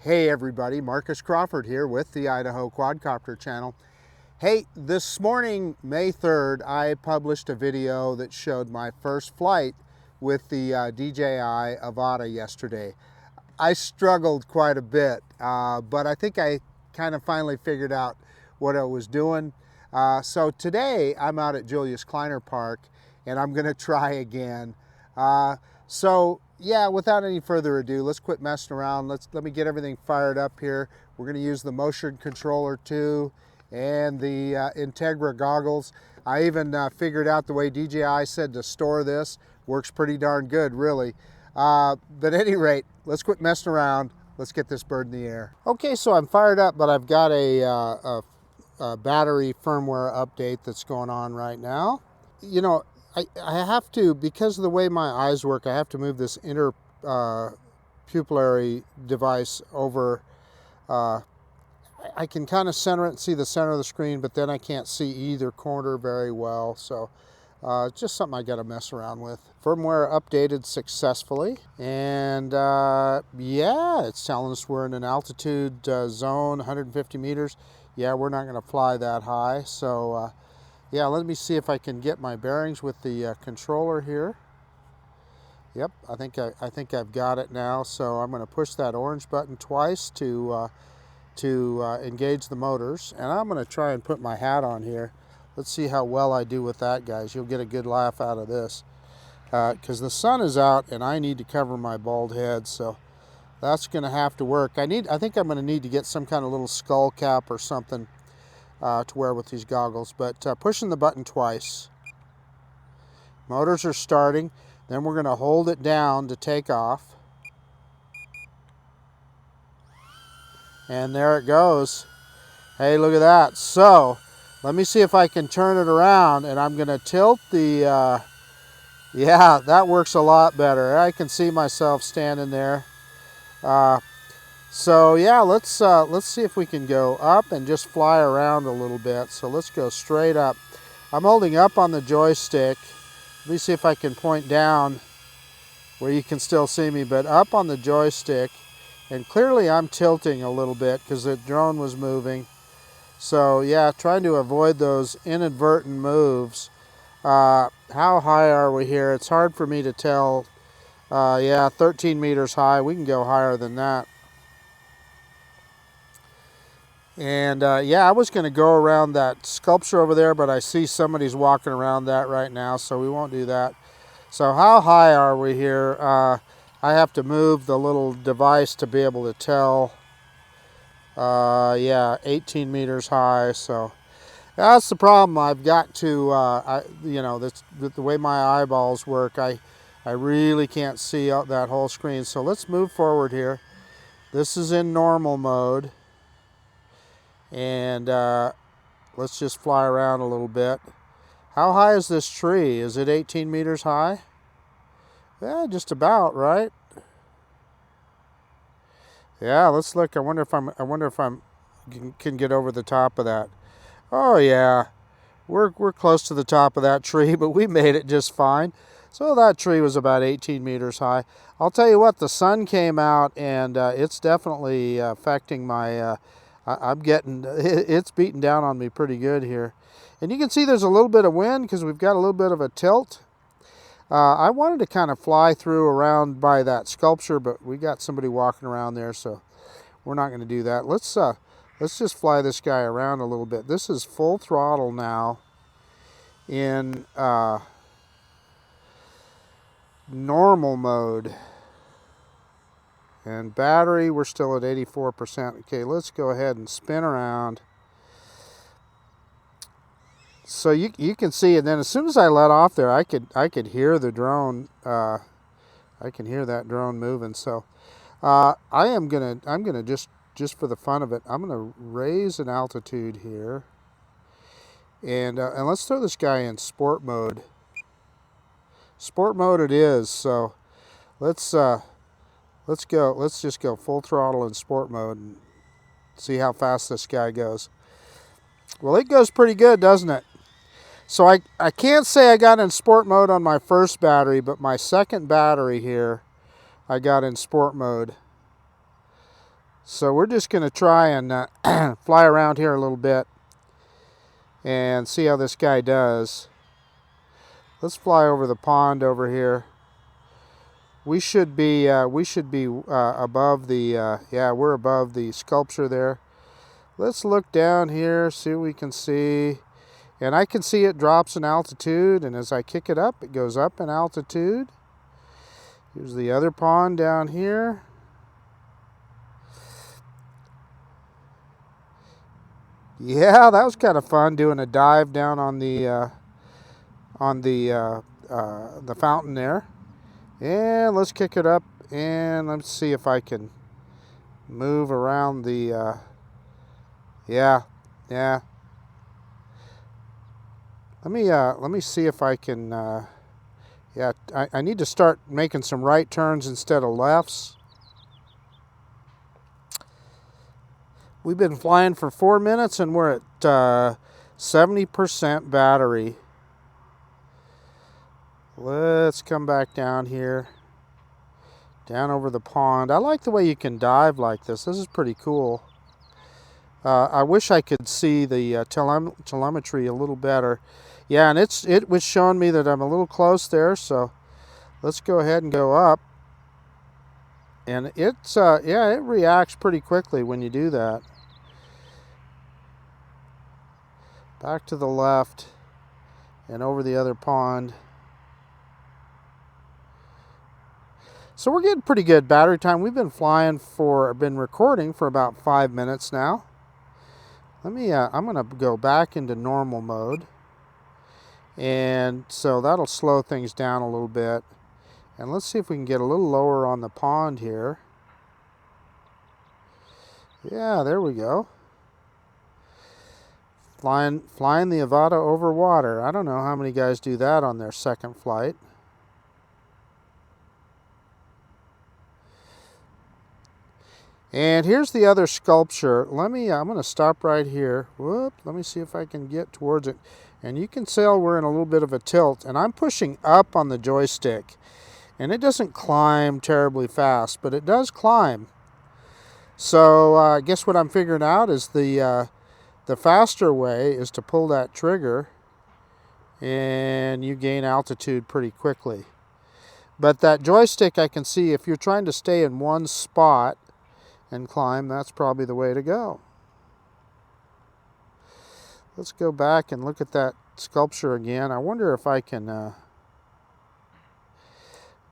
Hey everybody, Marcus Crawford here with the Idaho Quadcopter channel. Hey, this morning, May 3rd, I published a video that showed my first flight with the DJI Avata yesterday. I struggled quite a bit, but I think I kind of finally figured out what I was doing. So today I'm out at Julius Kleiner Park and I'm gonna try again. Yeah, without any further ado, let's quit messing around. Let me get everything fired up here. We're gonna use the motion controller too and the Integra goggles. I even figured out the way DJI said to store this. Works pretty darn good, really. But at any rate, let's quit messing around. Let's get this bird in the air. Okay, so I'm fired up, but I've got a battery firmware update that's going on right now. You know, I have to, because of the way my eyes work, I have to move this inner pupillary device over. I can kind of center it and see the center of the screen, but then I can't see either corner very well. So just something I got to mess around with. Firmware updated successfully. And yeah, it's telling us we're in an altitude zone, 150 meters. Yeah, we're not going to fly that high. So yeah, let me see if I can get my bearings with the controller here. Yep, I think I've got it now. So I'm going to push that orange button twice to engage the motors, and I'm going to try and put my hat on here. Let's see how well I do with that, guys. You'll get a good laugh out of this because the sun is out and I need to cover my bald head, so that's going to have to work. I think I'm going to need to get some kind of little skull cap or something to wear with these goggles, but pushing the button twice. Motors are starting. Then we're going to hold it down to take off. And there it goes. Hey, look at that. So let me see if I can turn it around, and I'm going to tilt the, yeah, that works a lot better. I can see myself standing there. So yeah, let's see if we can go up and just fly around a little bit. So let's go straight up. I'm holding up on the joystick. Let me see if I can point down where you can still see me, but up on the joystick. And clearly I'm tilting a little bit because the drone was moving. So yeah, trying to avoid those inadvertent moves. How high are we here? It's hard for me to tell. Yeah, 13 meters high. We can go higher than that. And yeah, I was going to go around that sculpture over there, but I see somebody's walking around that right now, so we won't do that. So how high are we here? I have to move the little device to be able to tell. Yeah, 18 meters high. So that's the problem. I've got to, you know, the way my eyeballs work, I really can't see out that whole screen. So let's move forward here. This is in normal mode. And let's just fly around a little bit. How high is this tree? Is it 18 meters high? Yeah, just about, right? Yeah, let's look. I wonder if I can get over the top of that. Oh yeah, we're close to the top of that tree, but we made it just fine. So that tree was about 18 meters high. I'll tell you what, the sun came out, and it's definitely affecting my. I'm getting, it's beating down on me pretty good here. And you can see there's a little bit of wind because we've got a little bit of a tilt. I wanted to kind of fly through around by that sculpture, but we got somebody walking around there, so we're not going to do that. Let's just fly this guy around a little bit. This is full throttle now in normal mode. And battery, we're still at 84%. Okay, let's go ahead and spin around. So you can see, and then as soon as I let off there, I could hear the drone. I can hear that drone moving. So I'm gonna just for the fun of it, I'm gonna raise an altitude here, and let's throw this guy in sport mode. Sport mode it is. So let's just go full throttle in sport mode and see how fast this guy goes. Well, it goes pretty good, doesn't it? So I can't say I got in sport mode on my first battery, but my second battery here, I got in sport mode. So we're just going to try and fly around here a little bit and see how this guy does. Let's fly over the pond over here. We should be above the yeah, we're above the sculpture there. Let's look down here, see what we can see. And I can see it drops in altitude, and as I kick it up, it goes up in altitude. Here's the other pond down here. Yeah, that was kind of fun doing a dive down on the fountain there. And let's kick it up, and let's see if I can move around the yeah. Let me see if I can yeah, I need to start making some right turns instead of lefts. We've been flying for 4 minutes and we're at 70% battery. Let's come back down here, down over the pond. I like the way you can dive like this. This is pretty cool. I wish I could see the telemetry a little better. Yeah, and it was showing me that I'm a little close there, so let's go ahead and go up. And it's yeah, it reacts pretty quickly when you do that. Back to the left and over the other pond. So we're getting pretty good battery time. We've been recording for about 5 minutes now. Let me I'm going to go back into normal mode. And so that'll slow things down a little bit. And let's see if we can get a little lower on the pond here. Yeah, there we go. Flying the Avata over water. I don't know how many guys do that on their second flight. And here's the other sculpture. I'm going to stop right here. Whoop, let me see if I can get towards it. And you can tell we're in a little bit of a tilt. And I'm pushing up on the joystick. And it doesn't climb terribly fast, but it does climb. So I guess what I'm figuring out is the faster way is to pull that trigger. And you gain altitude pretty quickly. But that joystick, I can see if you're trying to stay in one spot and climb, that's probably the way to go. Let's go back and look at that sculpture again. I wonder if I can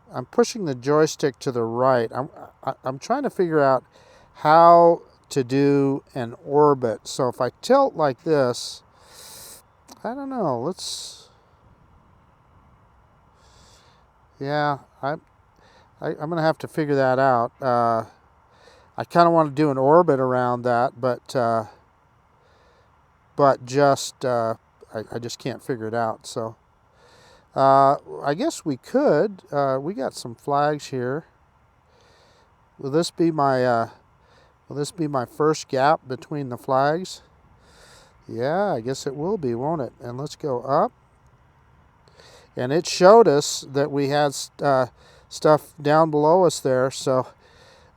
I'm pushing the joystick to the right. I'm trying to figure out how to do an orbit. So if I tilt like this, I don't know, yeah, I'm going to have to figure that out. I kind of want to do an orbit around that, but just I just can't figure it out. So I guess we could. We got some flags here. Will this be my first gap between the flags? Yeah, I guess it will be, won't it? And let's go up. And it showed us that we had stuff down below us there. So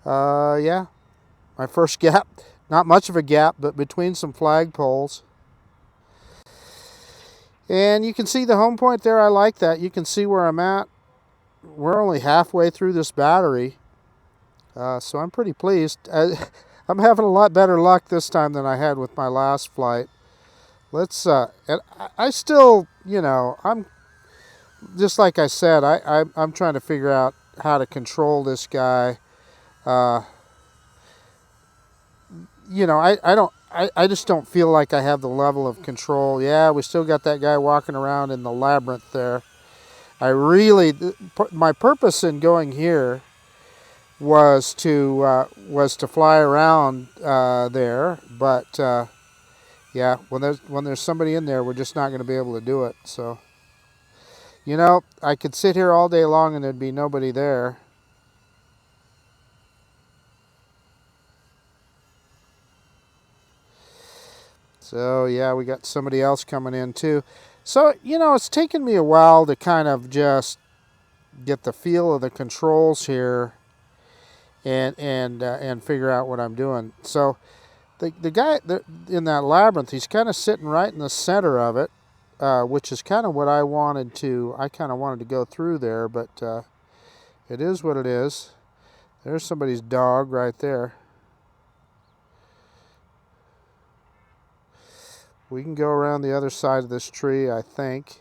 yeah, my first gap. Not much of a gap, but between some flagpoles. And you can see the home point there. I like that. You can see where I'm at. We're only halfway through this battery. So I'm pretty pleased. I'm having a lot better luck this time than I had with my last flight. Let's, and I still, you know, I'm, just like I said, I'm trying to figure out how to control this guy. You know, I just don't feel like I have the level of control. Yeah, we still got that guy walking around in the labyrinth there. My purpose in going here was to fly around there, but yeah, when there's somebody in there, we're just not going to be able to do it. So, you know, I could sit here all day long and there'd be nobody there. So yeah, we got somebody else coming in too. So, you know, it's taken me a while to kind of just get the feel of the controls here. and figure out what I'm doing. So the guy in that labyrinth, he's kind of sitting right in the center of it, which is kind of what I wanted to. I kind of wanted to go through there, but it is what it is. There's somebody's dog right there. We can go around the other side of this tree, I think.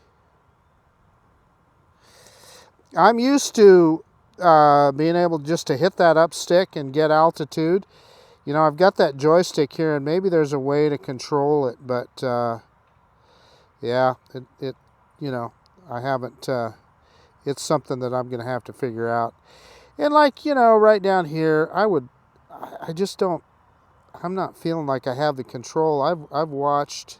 I'm used to being able just to hit that up stick and get altitude. You know, I've got that joystick here, and maybe there's a way to control it, but yeah, it you know, I haven't. It's something that I'm going to have to figure out. And like, you know, right down here, I just don't. I'm not feeling like I have the control. I've watched,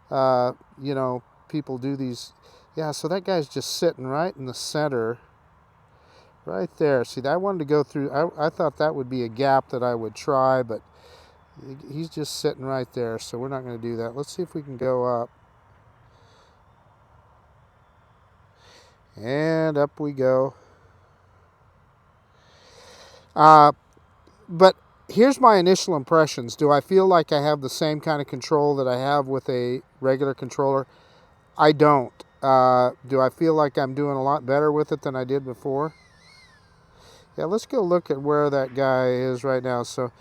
you know, people do these. Yeah, so that guy's just sitting right in the center, right there. See, I wanted to go through. I thought that would be a gap that I would try, but he's just sitting right there. So we're not going to do that. Let's see if we can go up. And up we go. But here's my initial impressions. Do I feel like I have the same kind of control that I have with a regular controller? I don't. Do I feel like I'm doing a lot better with it than I did before? Yeah, let's go look at where that guy is right now. So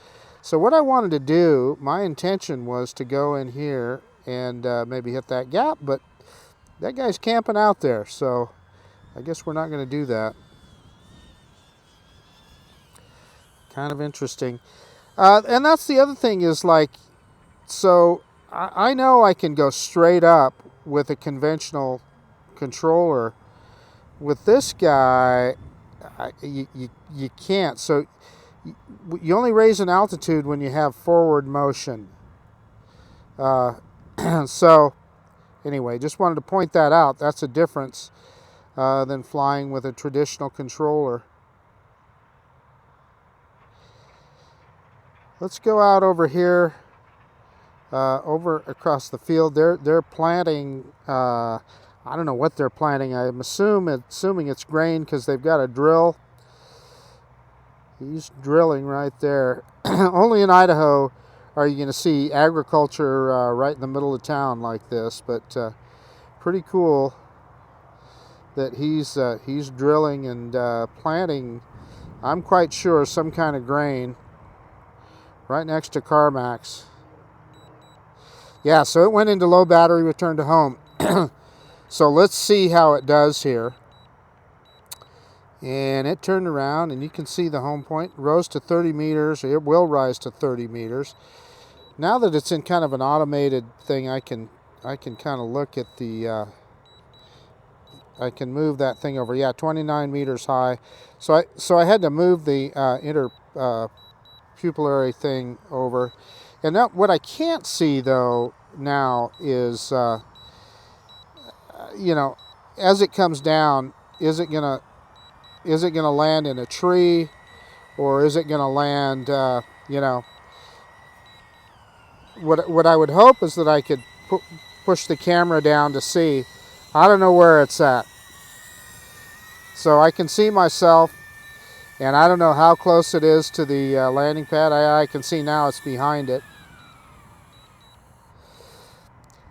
what I wanted to do, my intention was to go in here and maybe hit that gap, but that guy's camping out there, so I guess we're not going to do that. Kind of interesting. And that's the other thing is like, so I know I can go straight up with a conventional controller. With this guy, you can't. So you only raise an altitude when you have forward motion. So anyway, just wanted to point that out. That's a difference than flying with a traditional controller. Let's go out over here, over across the field. They're planting. I don't know what they're planting. I'm assuming it's grain because they've got a drill. He's drilling right there. Only in Idaho are you going to see agriculture right in the middle of town like this. But pretty cool that he's drilling and planting. I'm quite sure some kind of grain. Right next to CarMax. Yeah, so it went into low battery, returned to home. So let's see how it does here. And it turned around, and you can see the home point rose to 30 meters. It will rise to 30 meters. Now that it's in kind of an automated thing, I can kind of look at the. I can move that thing over. Yeah, 29 meters high. So I had to move the pupillary thing over, and now what I can't see though now is you know, as it comes down, is it gonna land in a tree, or is it gonna land you know, what I would hope is that I could push the camera down to see. I don't know where it's at, so I can see myself. And I don't know how close it is to the landing pad. I can see now it's behind it.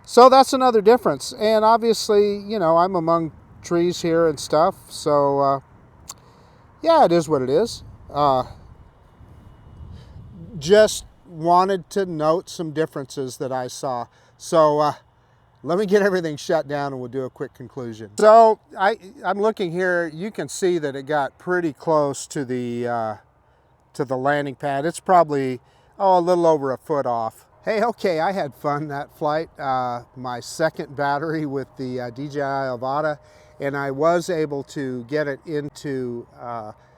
So that's another difference. And obviously, you know, I'm among trees here and stuff. So, yeah, it is what it is. Just wanted to note some differences that I saw. So, let me get everything shut down and we'll do a quick conclusion. So I'm looking here. You can see that it got pretty close to the landing pad. It's probably a little over a foot off. Hey, okay, I had fun that flight. My second battery with the DJI Avata, and I was able to get it into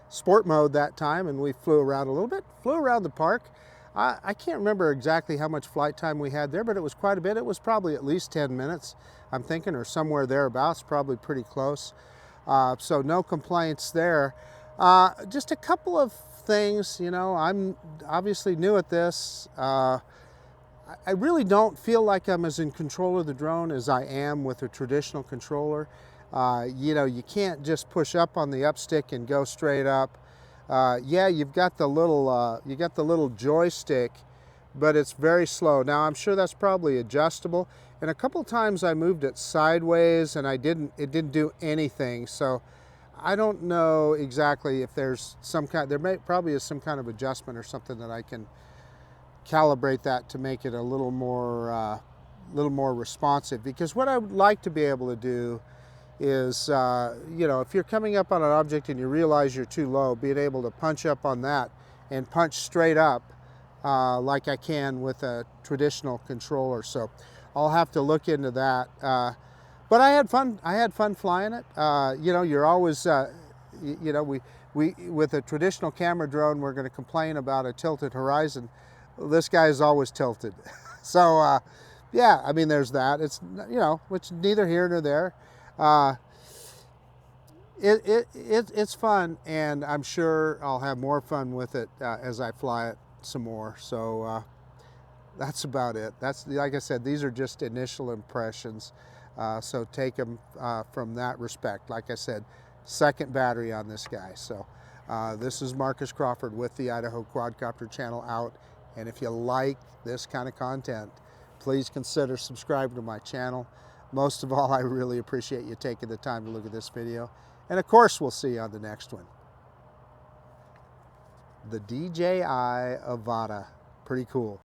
sport mode that time, and we flew around a little bit. Flew around the park. I can't remember exactly how much flight time we had there, but it was quite a bit. It was probably at least 10 minutes, I'm thinking, or somewhere thereabouts, probably pretty close. So no complaints there. Just a couple of things, you know, I'm obviously new at this. I really don't feel like I'm as in control of the drone as I am with a traditional controller. You know, you can't just push up on the up stick and go straight up. Yeah, you've got the little joystick, but it's very slow. Now I'm sure that's probably adjustable. And a couple times I moved it sideways and it didn't do anything. So I don't know exactly if there's probably is some kind of adjustment or something that I can calibrate that to make it a little more responsive. Because what I would like to be able to do is, you know, if you're coming up on an object and you realize you're too low, being able to punch up on that and punch straight up like I can with a traditional controller. So I'll have to look into that. But I had fun. I had fun flying it. You know, you're always, you know, we with a traditional camera drone, we're going to complain about a tilted horizon. This guy is always tilted. So yeah, I mean, there's that. It's, you know, which neither here nor there. It's fun, and I'm sure I'll have more fun with it as I fly it some more. So that's about it. That's, like I said, these are just initial impressions. So take them from that respect. Like I said, second battery on this guy. So this is Marcus Crawford with the Idaho Quadcopter channel out. And if you like this kind of content, please consider subscribing to my channel. Most of all, I really appreciate you taking the time to look at this video. And of course, we'll see you on the next one. The DJI Avata. Pretty cool.